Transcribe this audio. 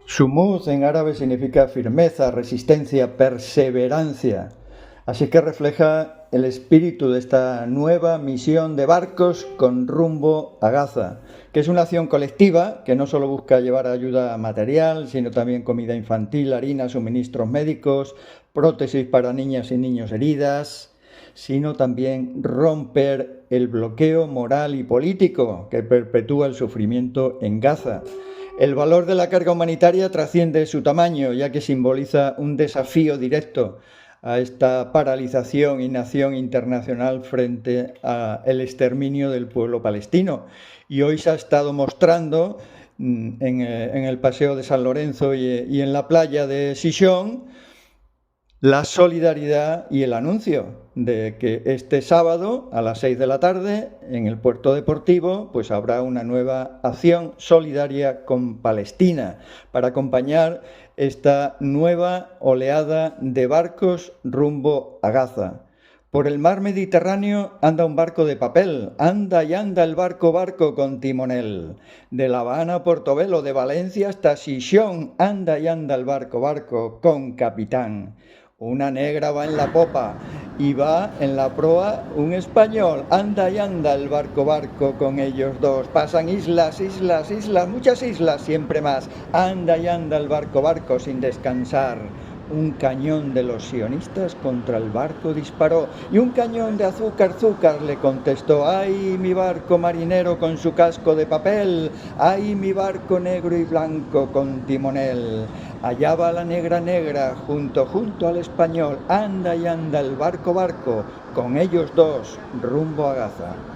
Sumud en árabe significa firmeza, resistencia, perseverancia. Así que refleja el espíritu de esta nueva misión de barcos con rumbo a Gaza, que es una acción colectiva que no solo busca llevar ayuda material, sino también comida infantil, harina, suministros médicos, prótesis para niñas y niños heridas, sino también romper el bloqueo moral y político que perpetúa el sufrimiento en Gaza. El valor de la carga humanitaria trasciende su tamaño, ya que simboliza un desafío directo a esta paralización y inacción internacional frente al exterminio del pueblo palestino. Y hoy se ha estado mostrando en el Paseo de San Lorenzo y en la playa de Sison la solidaridad y el anuncio de que este sábado a las 6 de la tarde en el puerto deportivo pues habrá una nueva acción solidaria con Palestina para acompañar esta nueva oleada de barcos rumbo a Gaza. Por el mar Mediterráneo anda un barco de papel, anda y anda el barco con timonel. De La Habana a Portobelo, de Valencia hasta Sisión, anda y anda el barco con capitán. Una negra va en la popa y va en la proa un español. Anda y anda el barco con ellos dos. Pasan islas, muchas islas, siempre más. Anda y anda el barco sin descansar. Un cañón de los sionistas contra el barco disparó y un cañón de azúcar le contestó: ¡ay, mi barco marinero con su casco de papel! ¡Ay, mi barco negro y blanco con timonel! Allá va la negra, junto al español. Anda y anda el barco, con ellos dos, rumbo a Gaza.